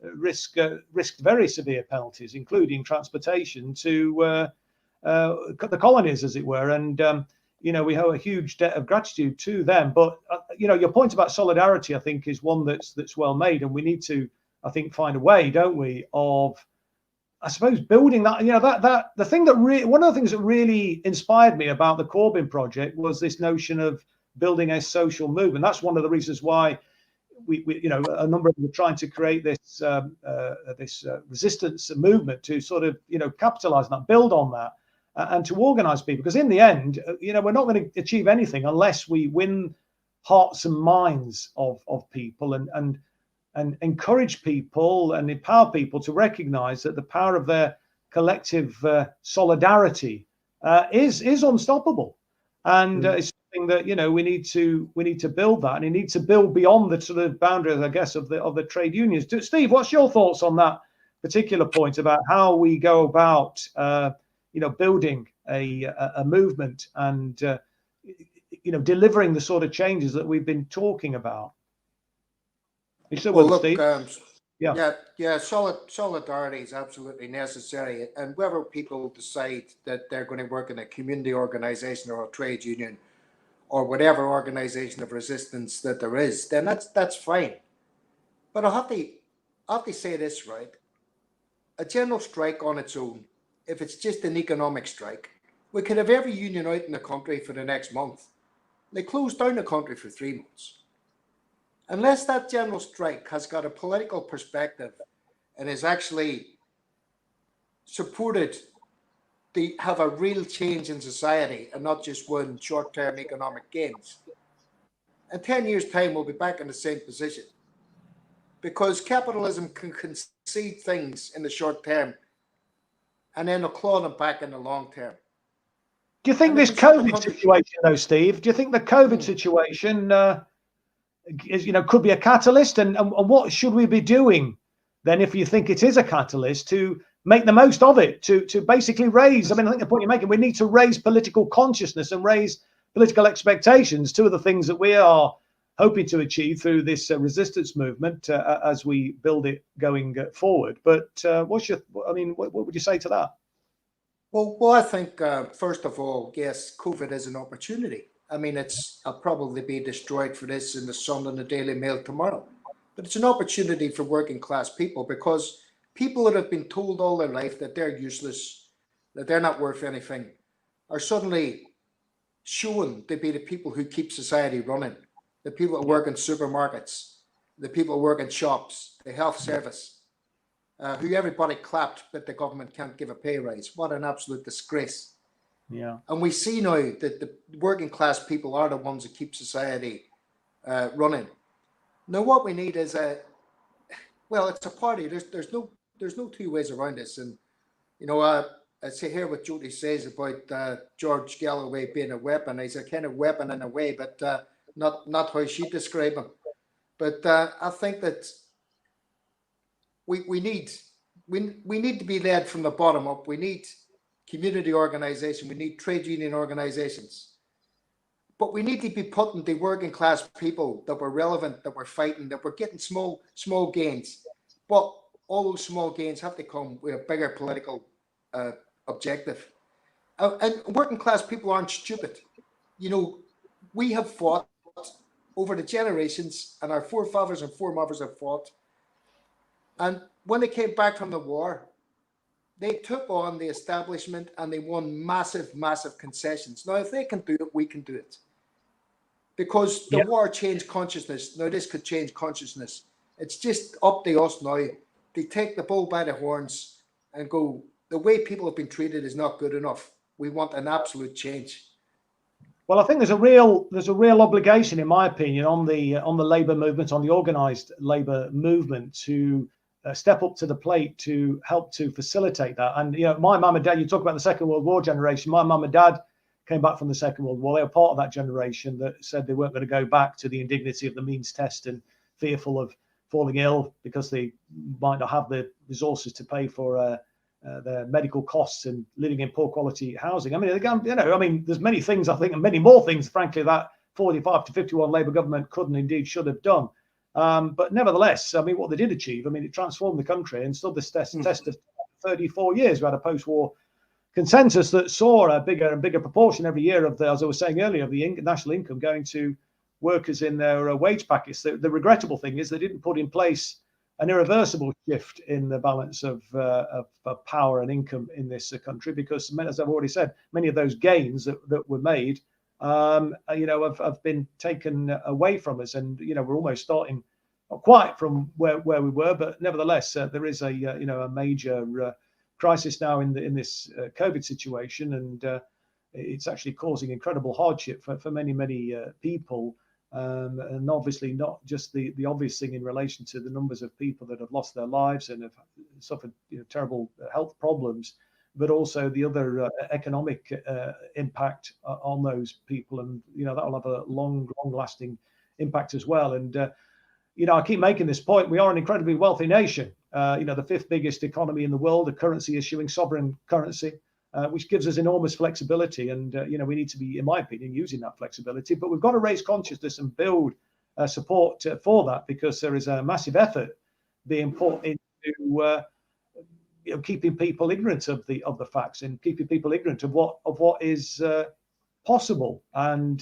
risked very severe penalties, including transportation to the colonies, as it were. And we owe a huge debt of gratitude to them. But your point about solidarity, I think, is one that's well made, and we need to, I think, find a way, don't we, of, I suppose, building that. The thing that one of the things that really inspired me about the Corbyn project was this notion of building a social movement. That's one of the reasons why we a number of them are trying to create this resistance movement to sort of capitalize on that, build on that, and to organize people. Because in the end, we're not going to achieve anything unless we win hearts and minds of people and encourage people and empower people to recognize that the power of their collective solidarity is unstoppable. And it's something that we need to build that, and you need to build beyond the sort of boundaries, I guess, of the trade unions. Steve, what's your thoughts on that particular point about how we go about building a movement and delivering the sort of changes that we've been talking about? Well, look, Steve? Solidarity is absolutely necessary, and whether people decide that they're going to work in a community organization or a trade union or whatever organization of resistance that there is, then that's fine. But I have to say this, right? A general strike on its own, if it's just an economic strike, we could have every union out in the country for the next month. They closed down the country for 3 months. Unless that general strike has got a political perspective and is actually supported to have a real change in society and not just one short-term economic gains, in 10 years' time, we'll be back in the same position. Because capitalism can concede things in the short term and then they'll claw them back in the long term. Do you think this COVID situation, though, Steve, do you think the COVID situation could be a catalyst, and what should we be doing then, if you think it is a catalyst, to make the most of it, to basically raise, I think the point you're making, we need to raise political consciousness and raise political expectations, two of the things that we are hoping to achieve through this resistance movement as we build it going forward. But what would you say to that? Well, I think, first of all, yes, COVID is an opportunity. I mean, I'll probably be destroyed for this in the Sun and the Daily Mail tomorrow. But it's an opportunity for working class people, because people that have been told all their life that they're useless, that they're not worth anything, are suddenly shown to be the people who keep society running. The people that work in supermarkets, the people that work in shops, the health service, who everybody clapped, but the government can't give a pay rise. What an absolute disgrace. Yeah. And we see now that the working class people are the ones that keep society running. Now, what we need is it's a party. There's no two ways around this. And I say here what Jody says about George Galloway being a weapon. He's a kind of weapon in a way, but not how she described him. But I think that we need to be led from the bottom up. We need community organization. We need trade union organizations. But we need to be putting the working class people that were relevant, that were fighting, that were getting small gains. But all those small gains have to come with a bigger political objective. And working class people aren't stupid. We have fought over the generations, and our forefathers and foremothers have fought. And when they came back from the war, they took on the establishment and they won massive, massive concessions. Now, if they can do it, we can do it. Because the war changed consciousness. Now, this could change consciousness. It's just up to us now to take the bull by the horns and go, the way people have been treated is not good enough. We want an absolute change. Well, I think there's a real obligation, in my opinion, on the labour movement, on the organised labour movement, to step up to the plate to help to facilitate that. And my mum and dad, you talk about the Second World War generation. My mum and dad came back from the Second World War. They were part of that generation that said they weren't going to go back to the indignity of the means test and fearful of falling ill because they might not have the resources to pay for their medical costs and living in poor quality housing. I mean, there's many things, I think, and many more things, frankly, that 45 to 51 Labour government could and indeed should have done. But nevertheless, I mean, what they did achieve, I mean, it transformed the country and stood this test of 34 years. We had a post-war consensus that saw a bigger and bigger proportion every year of the, as I was saying earlier, of the national income going to workers in their wage packets. The regrettable thing is they didn't put in place an irreversible shift in the balance of power and income in this country, because, as I've already said, many of those gains that were made, have been taken away from us, and we're almost starting, not quite from where we were, but nevertheless, there is a major crisis now in this COVID situation, and it's actually causing incredible hardship for many people. And obviously not just the obvious thing in relation to the numbers of people that have lost their lives and have suffered terrible health problems, but also the other economic impact on those people, and that'll have a long-lasting impact as well. And I keep making this point: we are an incredibly wealthy nation. The fifth biggest economy in the world, a currency issuing sovereign currency. Which gives us enormous flexibility, and we need to be, in my opinion, using that flexibility. But we've got to raise consciousness and build support for that, because there is a massive effort being put into keeping people ignorant of the facts, and keeping people ignorant of what is possible, and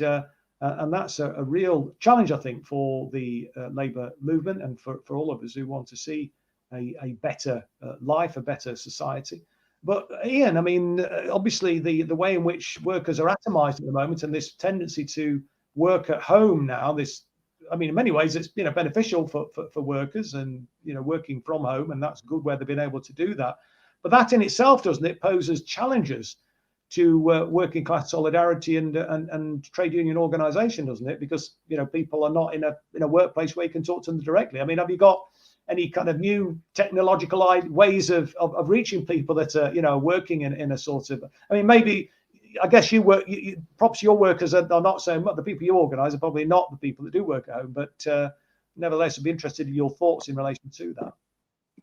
that's a real challenge, I think, for the Labour movement, and for all of us who want to see a better life, a better society. But Ian, I mean, obviously the way in which workers are atomized at the moment, and this tendency to work at home now, in many ways it's beneficial for workers, and working from home, and that's good where they've been able to do that. But that in itself, doesn't it, poses challenges to working class solidarity and trade union organisation, doesn't it? Because people are not in a workplace where you can talk to them directly. I mean, have you got any kind of new technological ways of reaching people that are working in a sort of, maybe, I guess perhaps your workers are not so much, the people you organise are probably not the people that do work at home, but nevertheless, I'd be interested in your thoughts in relation to that.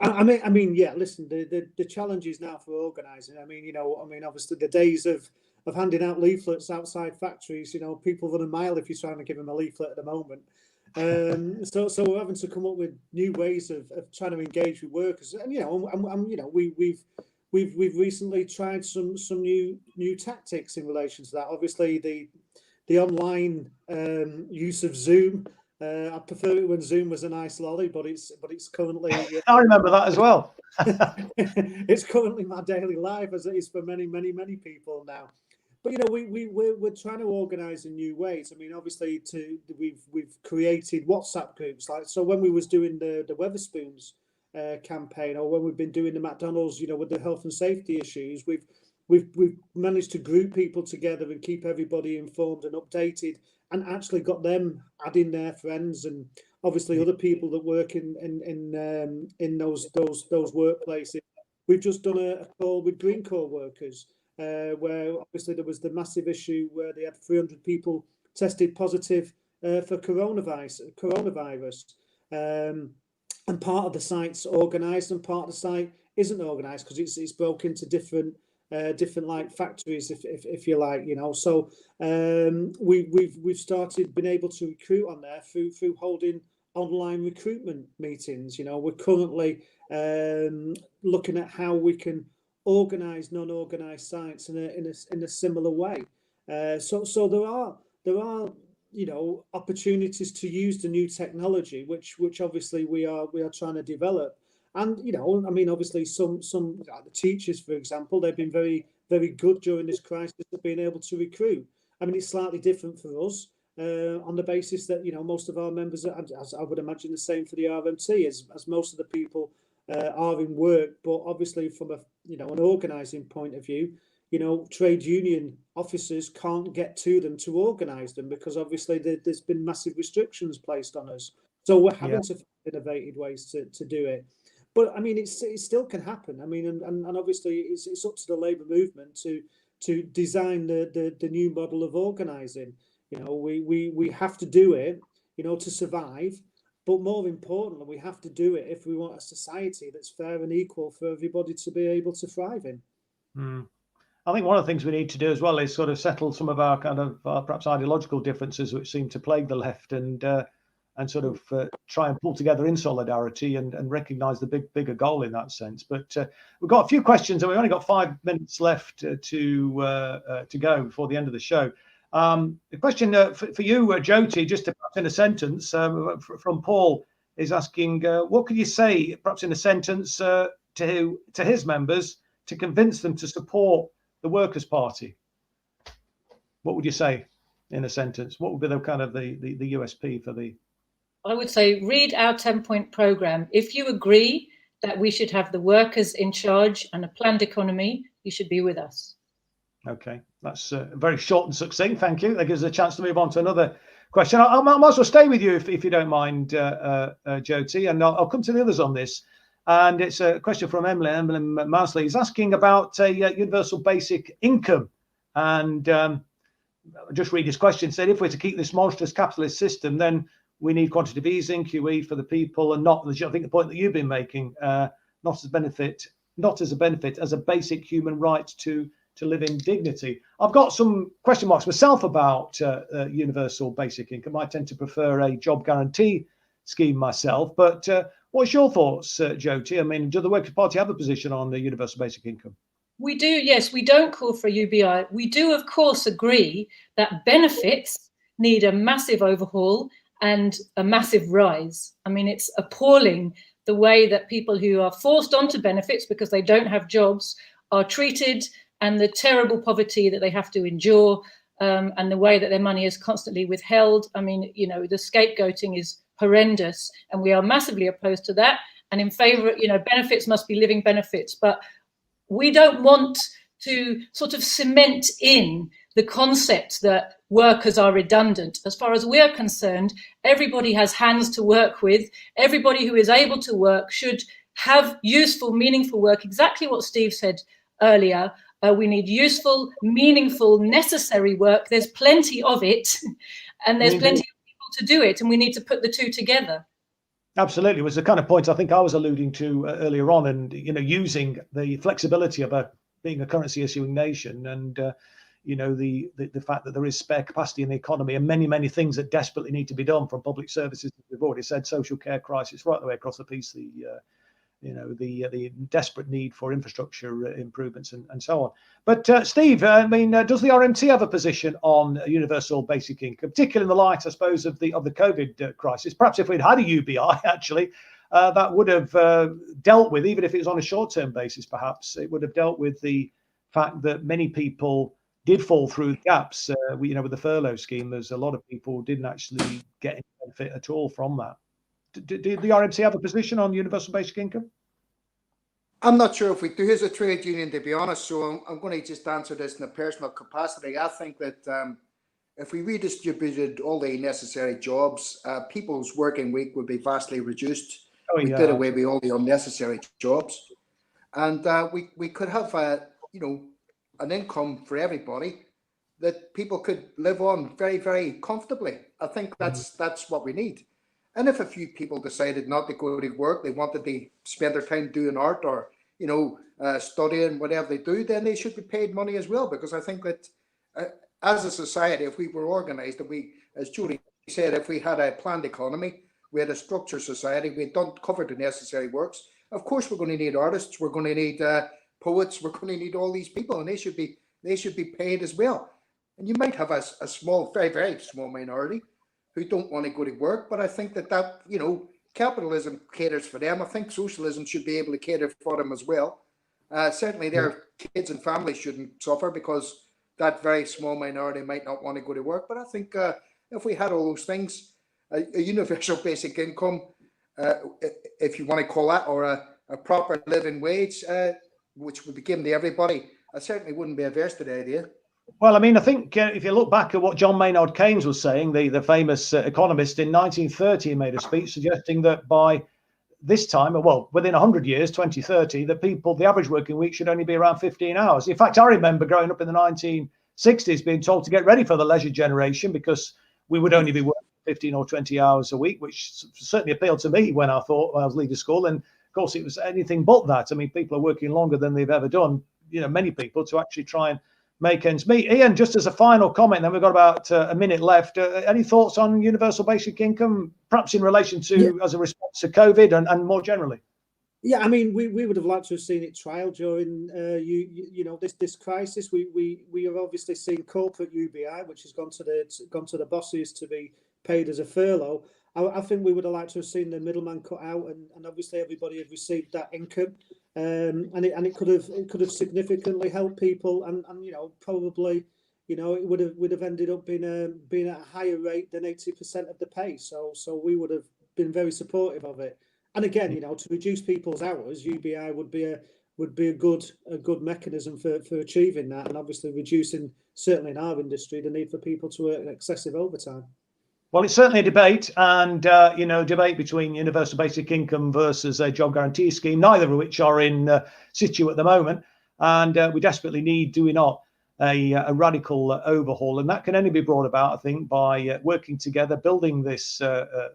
Yeah, listen, the challenges now for organising, obviously the days of handing out leaflets outside factories, people run a mile if you're trying to give them a leaflet at the moment. So we're having to come up with new ways of trying to engage with workers, and we've recently tried some new tactics in relation to that. Obviously, the online use of Zoom. I prefer it when Zoom was a nice lolly, but it's currently. I remember that as well. It's currently my daily life, as it is for many people now. But we're trying to organise in new ways. Obviously, we've created WhatsApp groups. Like, so when we was doing the Wetherspoons campaign, or when we've been doing the McDonald's, with the health and safety issues, we've managed to group people together and keep everybody informed and updated, and actually got them adding their friends, and obviously other people that work in those workplaces. We've just done a call with Green Corps workers. Where obviously there was the massive issue where they had 300 people tested positive for coronavirus, and part of the site's organised and part of the site isn't organised, because it's broken into different like factories, if you like, So we've been able to recruit on there through holding online recruitment meetings. We're currently looking at how we can organise non-organised sites in a similar way. So there are opportunities to use the new technology, which obviously we are trying to develop. And obviously some like the teachers, for example, they've been very, very good during this crisis of being able to recruit. It's slightly different for us on the basis that most of our members are, as I would imagine the same for the RMT, as most of the people are in work. But obviously from an organising point of view, trade union officers can't get to them to organise them, because obviously there's been massive restrictions placed on us. So we're having to find innovative ways to do it. But it still can happen. And obviously it's up to the Labour movement to design the new model of organising. We have to do it, to survive. But more importantly, we have to do it if we want a society that's fair and equal for everybody to be able to thrive in. I think one of the things we need to do as well is sort of settle some of our kind of perhaps ideological differences, which seem to plague the left. And and sort of try and pull together in solidarity and recognise the bigger goal in that sense. But we've got a few questions, and we've only got 5 minutes left to go before the end of the show. The question for you, Jyoti, just perhaps in a sentence, from Paul, is asking, what could you say, perhaps in a sentence, to his members to convince them to support the Workers' Party? What would you say in a sentence? What would be the kind of the USP for the? I would say read our 10-point programme. If you agree that we should have the workers in charge and a planned economy, you should be with us. Okay, that's very short and succinct. Thank you. That gives us a chance to move on to another question. I might as well stay with you if you don't mind, Jyoti, and I'll come to the others on this. And it's a question from Emily Masley. He's asking about a universal basic income. And I'll just read his question. Said, if we're to keep this monstrous capitalist system, then we need quantitative easing, QE for the people, and not, I think the point that you've been making, not as a benefit as a basic human right to live in dignity. I've got some question marks myself about universal basic income. I tend to prefer a job guarantee scheme myself, but what's your thoughts, Jyoti? I mean, do the Workers' Party have a position on the universal basic income? We do, yes. We don't call for a UBI. We do, of course, agree that benefits need a massive overhaul and a massive rise. I mean, it's appalling the way that people who are forced onto benefits because they don't have jobs are treated, and the terrible poverty that they have to endure, and the way that their money is constantly withheld. I mean, you know, the scapegoating is horrendous, and we are massively opposed to that and in favour, you know, benefits must be living benefits. But we don't want to sort of cement in the concept that workers are redundant. As far as we're concerned, everybody has hands to work with. Everybody who is able to work should have useful, meaningful work. Exactly what Steve said earlier. We need useful, meaningful, necessary work. There's plenty of it, and there's plenty of people to do it, and we need to put the two together. Absolutely. It was the kind of point I think I was alluding to earlier on, and, you know, using the flexibility of being a currency issuing nation, and you know, the fact that there is spare capacity in the economy, and many things that desperately need to be done, from public services, we've already said, social care crisis, right the way across the piece, the desperate need for infrastructure improvements and so on. But Steve, I mean, does the RMT have a position on universal basic income, particularly in the light, I suppose, of the COVID crisis? Perhaps if we'd had a UBI, actually, that would have dealt with, even if it was on a short-term basis, perhaps it would have dealt with the fact that many people did fall through gaps. You know, with the furlough scheme, there's a lot of people who didn't actually get any benefit at all from that. Do the RMC have a position on universal basic income? I'm not sure if we do as a trade union, to be honest. So I'm going to just answer this in a personal capacity. I think that if we redistributed all the necessary jobs, people's working week would be vastly reduced. We did away with all the unnecessary jobs, and we could have you know, an income for everybody that people could live on very, very comfortably. I think that's what we need. And if a few people decided not to go to work, they wanted to spend their time doing art or, you know, studying, whatever they do, then they should be paid money as well. Because I think that as a society, if we were organised, if we, as Julie said, if we had a planned economy, we had a structured society, we had covered the necessary works, of course we're going to need artists, we're going to need poets, we're going to need all these people, and they should be paid as well. And you might have a small, very, very small minority who don't want to go to work, but I think that you know, capitalism caters for them. I think socialism should be able to cater for them as well. Certainly their kids and families shouldn't suffer because that very small minority might not want to go to work. But I think if we had all those things, a universal basic income, if you want to call that, or a proper living wage, which would be given to everybody, I certainly wouldn't be averse to the idea. Well, I mean, I think if you look back at what John Maynard Keynes was saying, the famous economist, in 1930, he made a speech suggesting that by this time, well, within 100 years, 2030, the average working week should only be around 15 hours. In fact, I remember growing up in the 1960s being told to get ready for the leisure generation because we would only be working 15 or 20 hours a week, which certainly appealed to me when I was leaving school. And of course, it was anything but that. I mean, people are working longer than they've ever done, you know, many people, to actually try and make ends meet. Ian, just as a final comment, then we've got about a minute left. Any thoughts on universal basic income, perhaps in relation to as a response to COVID and more generally? Yeah, I mean, we would have liked to have seen it trial during this crisis. We have obviously seen corporate UBI, which has gone to the bosses to be paid as a furlough. I think we would have liked to have seen the middleman cut out, and obviously everybody had received that income, and it could have significantly helped people, and probably it would have ended up being at a higher rate than 80% of the pay. So we would have been very supportive of it. And again, to reduce people's hours, UBI would be a good mechanism for achieving that, and obviously reducing, certainly in our industry, the need for people to work excessive overtime. Well, it's certainly a debate, and debate between universal basic income versus a job guarantee scheme, neither of which are in situ at the moment, and we desperately need, do we not, a radical overhaul, and that can only be brought about, I think, by working together, building this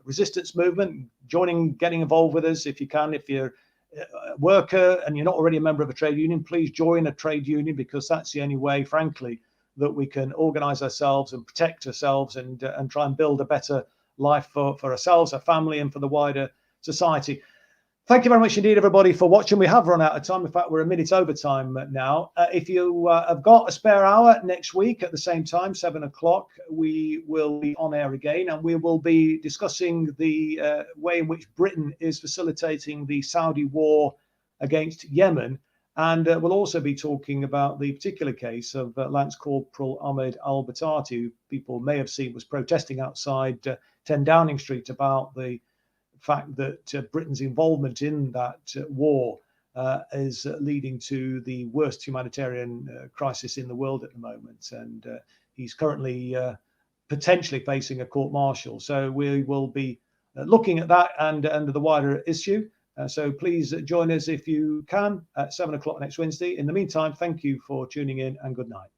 resistance movement, getting involved with us if you can. If you're a worker and you're not already a member of a trade union, please join a trade union, because that's the only way, frankly, that we can organize ourselves and protect ourselves and try and build a better life for ourselves, our family, and for the wider society. Thank you very much indeed, everybody, for watching. We have run out of time. In fact, we're a minute over time now. If you have got a spare hour next week at the same time, 7 o'clock, we will be on air again, and we will be discussing the way in which Britain is facilitating the Saudi war against Yemen. And we'll also be talking about the particular case of Lance Corporal Ahmed Al-Batati, who people may have seen was protesting outside 10 Downing Street about the fact that Britain's involvement in that war is leading to the worst humanitarian crisis in the world at the moment. And he's currently potentially facing a court-martial. So we will be looking at that and the wider issue. So please join us if you can at 7 o'clock next Wednesday. In the meantime, thank you for tuning in, and good night.